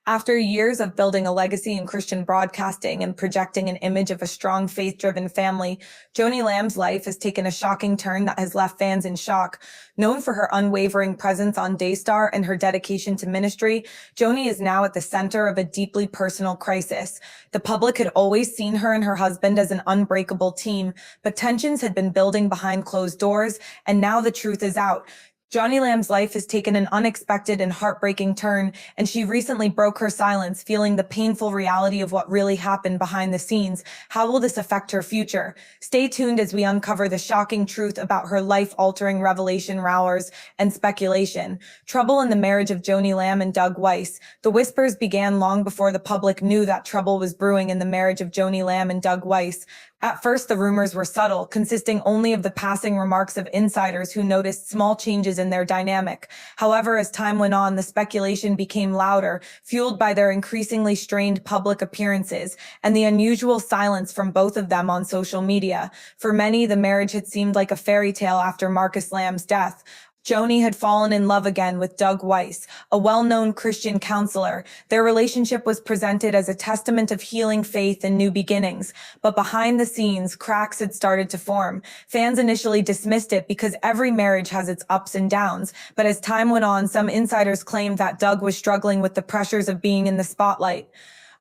After years of building a legacy in Christian broadcasting and projecting an image of a strong, faith-driven family, Joni Lamb's life has taken a shocking turn that has left fans in shock. Known for her unwavering presence on Daystar and her dedication to ministry, Joni is now at the center of a deeply personal crisis. The public had always seen her and her husband as an unbreakable team, but tensions had been building behind closed doors, and now the truth is out. Joni Lamb's life has taken an unexpected and heartbreaking turn, and she recently broke her silence, feeling the painful reality of what really happened behind the scenes. How will this affect her future? Stay tuned as we uncover the shocking truth about her life-altering revelation, roars, and speculation. Trouble in the marriage of Joni Lamb and Doug Weiss. The whispers began long before the public knew that trouble was brewing in the marriage of Joni Lamb and Doug Weiss. At first, the rumors were subtle, consisting only of the passing remarks of insiders who noticed small changes in their dynamic. However, as time went on, the speculation became louder, fueled by their increasingly strained public appearances and the unusual silence from both of them on social media. For many, the marriage had seemed like a fairy tale after Marcus Lamb's death. Joni had fallen in love again with Doug Weiss, a well-known Christian counselor. Their relationship was presented as a testament of healing faith and new beginnings, but behind the scenes, cracks had started to form. Fans initially dismissed it because every marriage has its ups and downs, but as time went on, some insiders claimed that Doug was struggling with the pressures of being in the spotlight.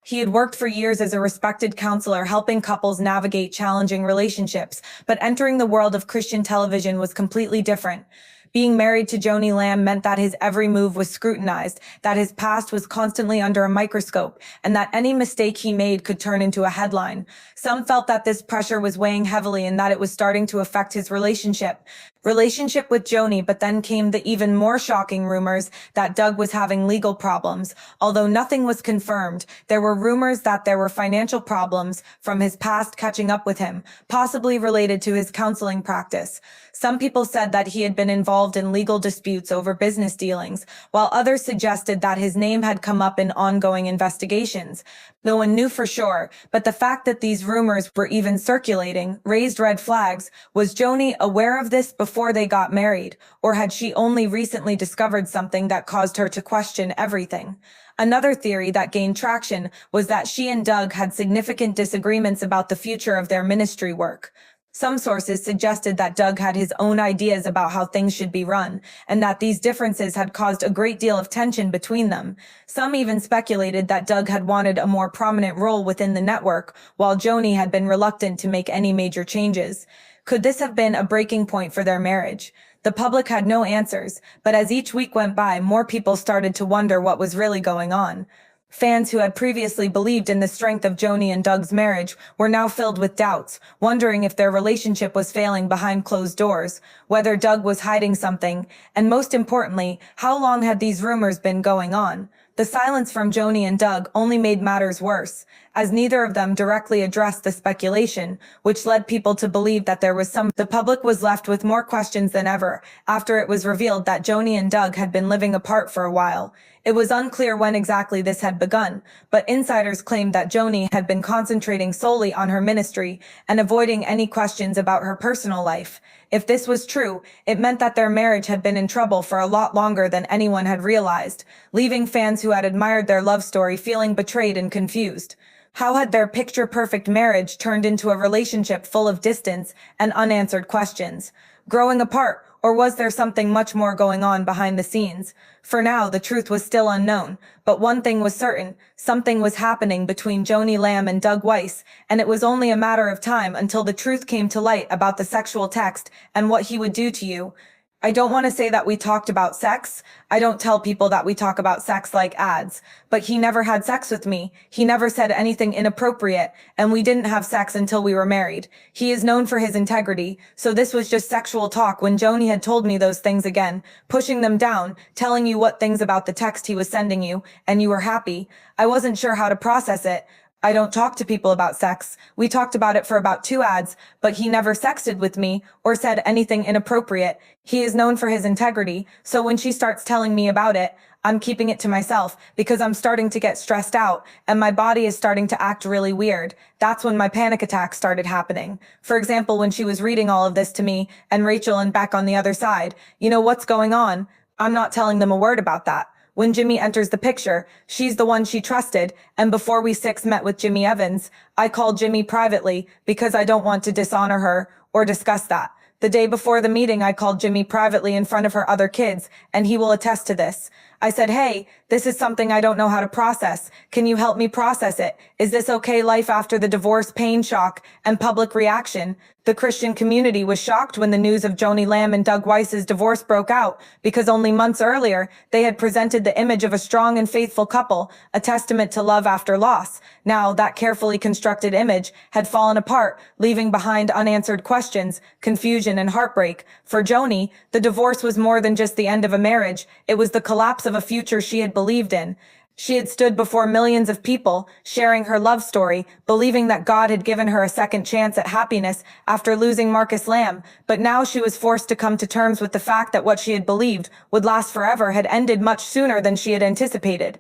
He had worked for years as a respected counselor, helping couples navigate challenging relationships, but entering the world of Christian television was completely different. Being married to Joni Lamb meant that his every move was scrutinized, that his past was constantly under a microscope, and that any mistake he made could turn into a headline. Some felt that this pressure was weighing heavily and that it was starting to affect his relationship with Joni, but then came the even more shocking rumors that Doug was having legal problems. Although nothing was confirmed, there were rumors that there were financial problems from his past catching up with him, possibly related to his counseling practice. Some people said that he had been involved in legal disputes over business dealings, while others suggested that his name had come up in ongoing investigations. No one knew for sure, but the fact that these rumors were even circulating raised red flags. Was Joni aware of this before they got married, or had she only recently discovered something that caused her to question everything? Another theory that gained traction was that she and Doug had significant disagreements about the future of their ministry work. Some sources suggested that Doug had his own ideas about how things should be run, and that these differences had caused a great deal of tension between them. Some even speculated that Doug had wanted a more prominent role within the network, while Joni had been reluctant to make any major changes. Could this have been a breaking point for their marriage? The public had no answers, but as each week went by, more people started to wonder what was really going on. Fans who had previously believed in the strength of Joni and Doug's marriage were now filled with doubts, wondering if their relationship was failing behind closed doors, whether Doug was hiding something, and most importantly, how long had these rumors been going on? The silence from Joni and Doug only made matters worse, as neither of them directly addressed the speculation, which led people to believe that there was some. The public was left with more questions than ever after it was revealed that Joni and Doug had been living apart for a while. It was unclear when exactly this had begun, but insiders claimed that Joni had been concentrating solely on her ministry and avoiding any questions about her personal life. If this was true, it meant that their marriage had been in trouble for a lot longer than anyone had realized, leaving fans who had admired their love story feeling betrayed and confused. How had their picture-perfect marriage turned into a relationship full of distance and unanswered questions? Growing apart, or was there something much more going on behind the scenes? For now, the truth was still unknown, but one thing was certain: something was happening between Joni Lamb and Doug Weiss, and it was only a matter of time until the truth came to light about the sexual text and what he would do to you. I don't want to say that we talked about sex. I don't tell people that we talk about sex like ads. But he never had sex with me. He never said anything inappropriate, and we didn't have sex until we were married. He is known for his integrity, so this was just sexual talk when Joni had told me those things again, pushing them down, telling you what things about the text he was sending you, and you were happy. I wasn't sure how to process it. I don't talk to people about sex. We talked about it for about 2 ads, but he never sexted with me or said anything inappropriate. He is known for his integrity, so when she starts telling me about it, I'm keeping it to myself because I'm starting to get stressed out and my body is starting to act really weird. That's when my panic attacks started happening. For example, when she was reading all of this to me and Rachel and Beck on the other side, you know what's going on? I'm not telling them a word about that. When Jimmy enters the picture, she's the one she trusted, and before we six met with Jimmy Evans, I called Jimmy privately because I don't want to dishonor her or discuss that. The day before the meeting, I called Jimmy privately in front of her other kids, and he will attest to this. I said, hey, this is something I don't know how to process. Can you help me process it? Is this okay life after the divorce, pain, shock, and public reaction? The Christian community was shocked when the news of Joni Lamb and Doug Weiss's divorce broke out because only months earlier, they had presented the image of a strong and faithful couple, a testament to love after loss. Now, that carefully constructed image had fallen apart, leaving behind unanswered questions, confusion, and heartbreak. For Joni, the divorce was more than just the end of a marriage. It was the collapse of a future she had believed in. She had stood before millions of people, sharing her love story, believing that God had given her a second chance at happiness after losing Marcus Lamb, but now she was forced to come to terms with the fact that what she had believed would last forever had ended much sooner than she had anticipated.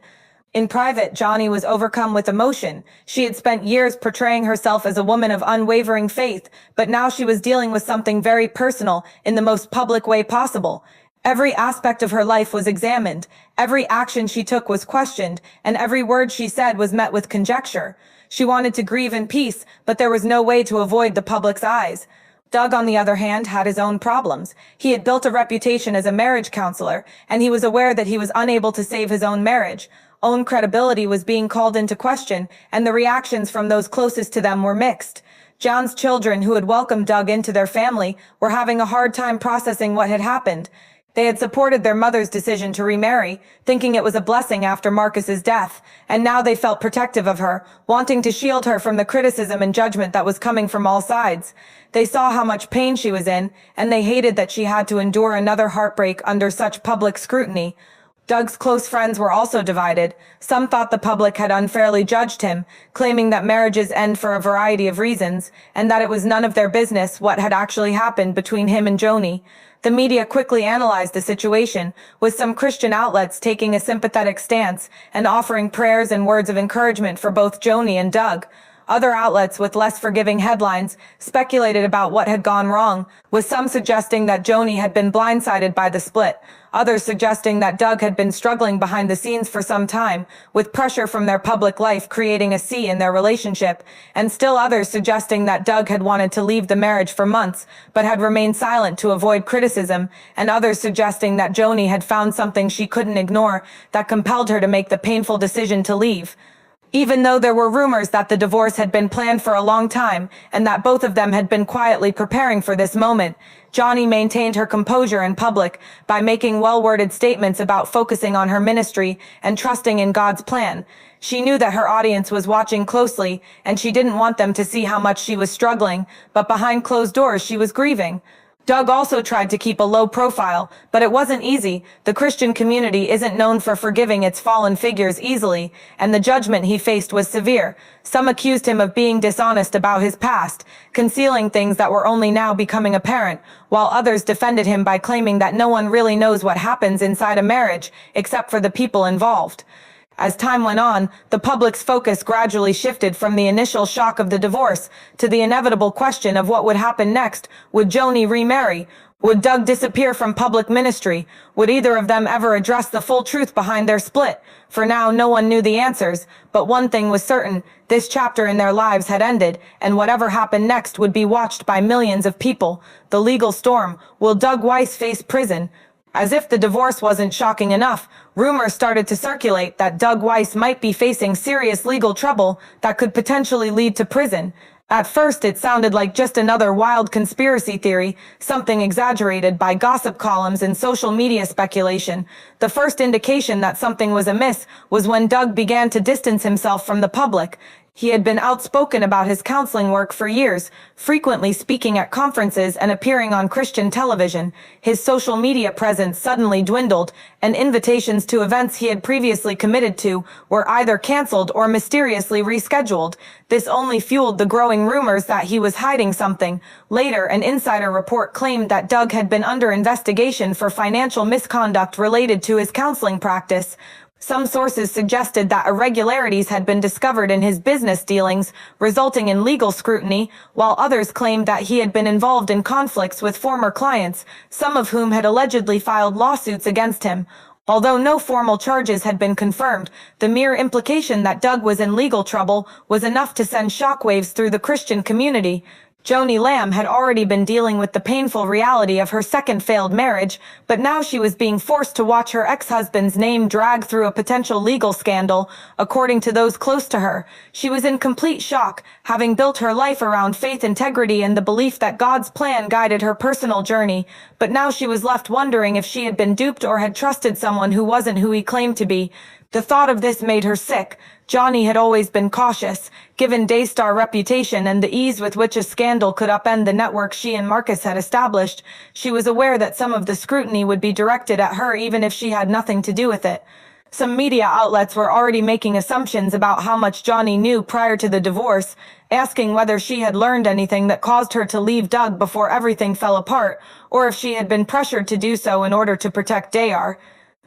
In private, Joni was overcome with emotion. She had spent years portraying herself as a woman of unwavering faith, but now she was dealing with something very personal in the most public way possible. Every aspect of her life was examined, every action she took was questioned, and every word she said was met with conjecture. She wanted to grieve in peace, but there was no way to avoid the public's eyes. Doug, on the other hand, had his own problems. He had built a reputation as a marriage counselor, and he was aware that he was unable to save his own marriage. Own credibility was being called into question, and the reactions from those closest to them were mixed. John's children, who had welcomed Doug into their family, were having a hard time processing what had happened. They had supported their mother's decision to remarry, thinking it was a blessing after Marcus's death, and now they felt protective of her, wanting to shield her from the criticism and judgment that was coming from all sides. They saw how much pain she was in, and they hated that she had to endure another heartbreak under such public scrutiny. Doug's close friends were also divided. Some thought the public had unfairly judged him, claiming that marriages end for a variety of reasons, and that it was none of their business what had actually happened between him and Joni. The media quickly analyzed the situation, with some Christian outlets taking a sympathetic stance and offering prayers and words of encouragement for both Joni and Doug. Other outlets with less forgiving headlines speculated about what had gone wrong, with some suggesting that Joni had been blindsided by the split, others suggesting that Doug had been struggling behind the scenes for some time, with pressure from their public life creating a C in their relationship, and still others suggesting that Doug had wanted to leave the marriage for months, but had remained silent to avoid criticism, and others suggesting that Joni had found something she couldn't ignore that compelled her to make the painful decision to leave. Even though there were rumors that the divorce had been planned for a long time and that both of them had been quietly preparing for this moment, Joni maintained her composure in public by making well-worded statements about focusing on her ministry and trusting in God's plan. She knew that her audience was watching closely, and she didn't want them to see how much she was struggling, but behind closed doors she was grieving. Doug also tried to keep a low profile, but it wasn't easy. The Christian community isn't known for forgiving its fallen figures easily, and the judgment he faced was severe. Some accused him of being dishonest about his past, concealing things that were only now becoming apparent, while others defended him by claiming that no one really knows what happens inside a marriage, except for the people involved. As time went on, the public's focus gradually shifted from the initial shock of the divorce to the inevitable question of what would happen next. Would Joni remarry? Would Doug disappear from public ministry? Would either of them ever address the full truth behind their split? For now, no one knew the answers, but one thing was certain: this chapter in their lives had ended, and whatever happened next would be watched by millions of people. The legal storm. Will Doug Weiss face prison? As if the divorce wasn't shocking enough, rumors started to circulate that Doug Weiss might be facing serious legal trouble that could potentially lead to prison. At first, it sounded like just another wild conspiracy theory, something exaggerated by gossip columns and social media speculation. The first indication that something was amiss was when Doug began to distance himself from the public. He had been outspoken about his counseling work for years, frequently speaking at conferences and appearing on Christian television. His social media presence suddenly dwindled, and invitations to events he had previously committed to were either canceled or mysteriously rescheduled. This only fueled the growing rumors that he was hiding something. Later, an insider report claimed that Doug had been under investigation for financial misconduct related to his counseling practice. Some sources suggested that irregularities had been discovered in his business dealings, resulting in legal scrutiny, while others claimed that he had been involved in conflicts with former clients, some of whom had allegedly filed lawsuits against him. Although no formal charges had been confirmed, the mere implication that Doug was in legal trouble was enough to send shockwaves through the Christian community. Joni Lamb had already been dealing with the painful reality of her second failed marriage, but now she was being forced to watch her ex-husband's name drag through a potential legal scandal. According to those close to her, she was in complete shock, having built her life around faith, integrity, and the belief that God's plan guided her personal journey. But now she was left wondering if she had been duped or had trusted someone who wasn't who he claimed to be. The thought of this made her sick. Joni had always been cautious, given Daystar's reputation and the ease with which a scandal could upend the network she and Marcus had established. She was aware that some of the scrutiny would be directed at her even if she had nothing to do with it. Some media outlets were already making assumptions about how much Joni knew prior to the divorce, asking whether she had learned anything that caused her to leave Doug before everything fell apart, or if she had been pressured to do so in order to protect Dayar.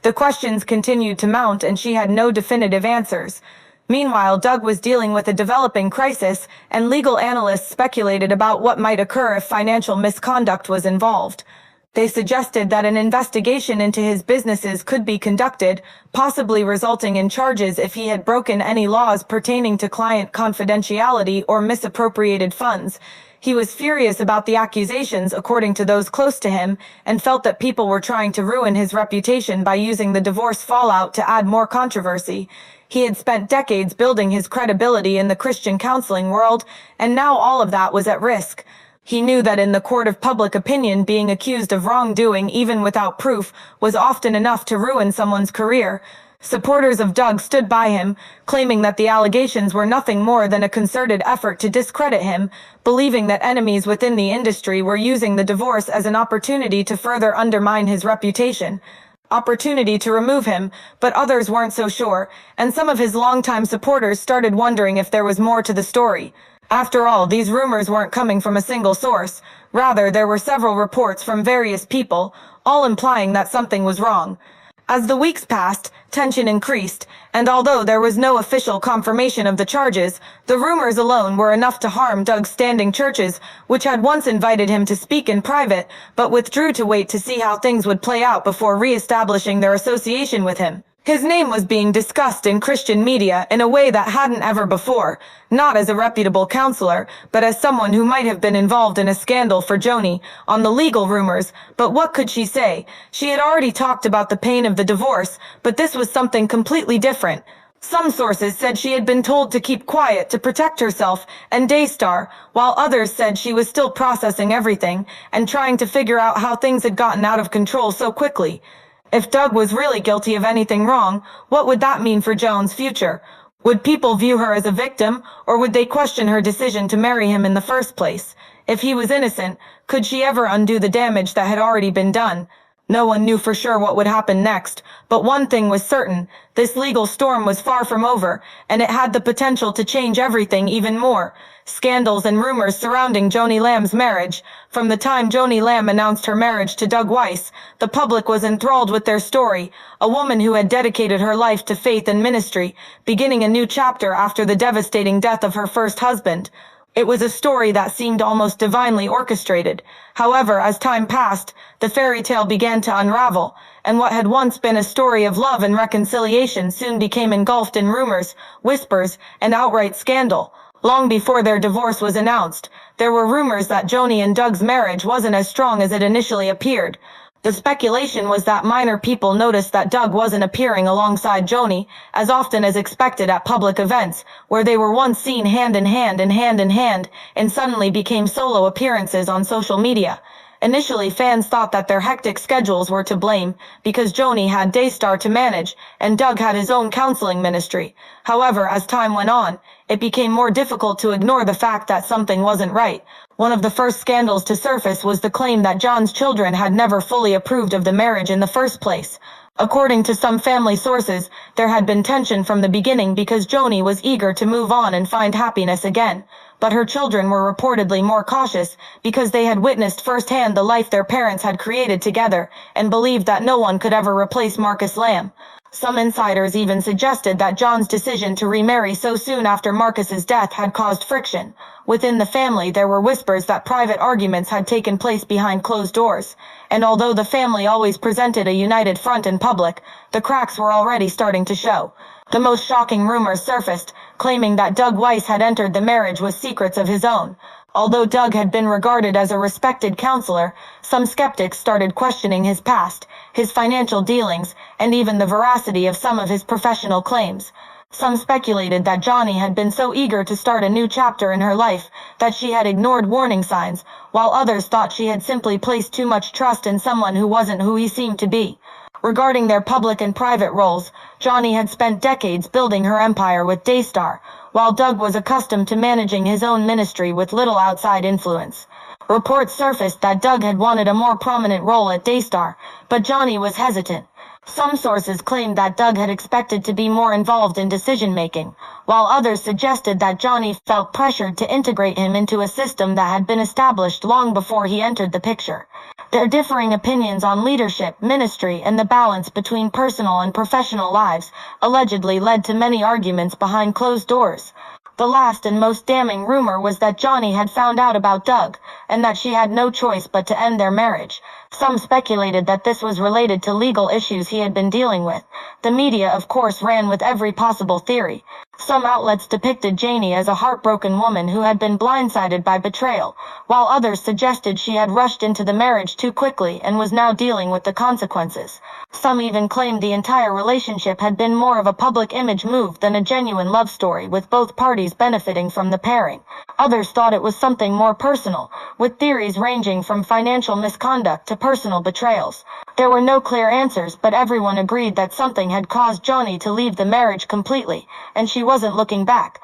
The questions continued to mount, and she had no definitive answers. Meanwhile, Doug was dealing with a developing crisis, and legal analysts speculated about what might occur if financial misconduct was involved. They suggested that an investigation into his businesses could be conducted, possibly resulting in charges if he had broken any laws pertaining to client confidentiality or misappropriated funds. He was furious about the accusations, according to those close to him, and felt that people were trying to ruin his reputation by using the divorce fallout to add more controversy. He had spent decades building his credibility in the Christian counseling world, and now all of that was at risk. He knew that in the court of public opinion, being accused of wrongdoing, even without proof, was often enough to ruin someone's career. Supporters of Doug stood by him, claiming that the allegations were nothing more than a concerted effort to discredit him, believing that enemies within the industry were using the divorce as an opportunity to further undermine his reputation. Opportunity to remove him, but others weren't so sure, and some of his longtime supporters started wondering if there was more to the story. After all, these rumors weren't coming from a single source. Rather, there were several reports from various people, all implying that something was wrong. As the weeks passed, tension increased, and although there was no official confirmation of the charges, the rumors alone were enough to harm Doug's standing churches, which had once invited him to speak in private, but withdrew to wait to see how things would play out before re-establishing their association with him. His name was being discussed in Christian media in a way that hadn't ever before, not as a reputable counselor, but as someone who might have been involved in a scandal for Joni, on the legal rumors. But what could she say? She had already talked about the pain of the divorce, but this was something completely different. Some sources said she had been told to keep quiet to protect herself and Daystar, while others said she was still processing everything and trying to figure out how things had gotten out of control so quickly. If Doug was really guilty of anything wrong, what would that mean for Joan's future? Would people view her as a victim, or would they question her decision to marry him in the first place? If he was innocent, could she ever undo the damage that had already been done? No one knew for sure what would happen next, but one thing was certain: this legal storm was far from over, and it had the potential to change everything even more. Scandals and rumors surrounding Joni Lamb's marriage. From the time Joni Lamb announced her marriage to Doug Weiss, the public was enthralled with their story, a woman who had dedicated her life to faith and ministry, beginning a new chapter after the devastating death of her first husband. It was a story that seemed almost divinely orchestrated. However, as time passed, the fairy tale began to unravel, and what had once been a story of love and reconciliation soon became engulfed in rumors, whispers, and outright scandal. Long before their divorce was announced, there were rumors that Joni and Doug's marriage wasn't as strong as it initially appeared. The speculation was that minor people noticed that Doug wasn't appearing alongside Joni as often as expected at public events, where they were once seen hand in hand and suddenly became solo appearances on social media. Initially, fans thought that their hectic schedules were to blame, because Joni had Daystar to manage, and Doug had his own counseling ministry. However, as time went on, it became more difficult to ignore the fact that something wasn't right. One of the first scandals to surface was the claim that John's children had never fully approved of the marriage in the first place. According to some family sources, there had been tension from the beginning because Joni was eager to move on and find happiness again. But her children were reportedly more cautious because they had witnessed firsthand the life their parents had created together and believed that no one could ever replace Marcus Lamb. Some insiders even suggested that John's decision to remarry so soon after Marcus's death had caused friction. Within the family, there were whispers that private arguments had taken place behind closed doors, and although the family always presented a united front in public, the cracks were already starting to show. The most shocking rumors surfaced, claiming that Doug Weiss had entered the marriage with secrets of his own. Although Doug had been regarded as a respected counselor, some skeptics started questioning his past, his financial dealings, and even the veracity of some of his professional claims. Some speculated that Joni had been so eager to start a new chapter in her life that she had ignored warning signs, while others thought she had simply placed too much trust in someone who wasn't who he seemed to be. Regarding their public and private roles, Joni had spent decades building her empire with Dayar, while Doug was accustomed to managing his own ministry with little outside influence. Reports surfaced that Doug had wanted a more prominent role at Dayar, but Joni was hesitant. Some sources claimed that Doug had expected to be more involved in decision-making, while others suggested that Joni felt pressured to integrate him into a system that had been established long before he entered the picture. Their differing opinions on leadership, ministry, and the balance between personal and professional lives allegedly led to many arguments behind closed doors. The last and most damning rumor was that Joni had found out about Doug, and that she had no choice but to end their marriage. Some speculated that this was related to legal issues he had been dealing with. The media, of course, ran with every possible theory. Some outlets depicted Joni as a heartbroken woman who had been blindsided by betrayal, while others suggested she had rushed into the marriage too quickly and was now dealing with the consequences. Some even claimed the entire relationship had been more of a public image move than a genuine love story, with both parties benefiting from the pairing. Others thought it was something more personal, with theories ranging from financial misconduct to personal betrayals. There were no clear answers, but everyone agreed that something had caused Joni to leave the marriage completely, and she wasn't looking back.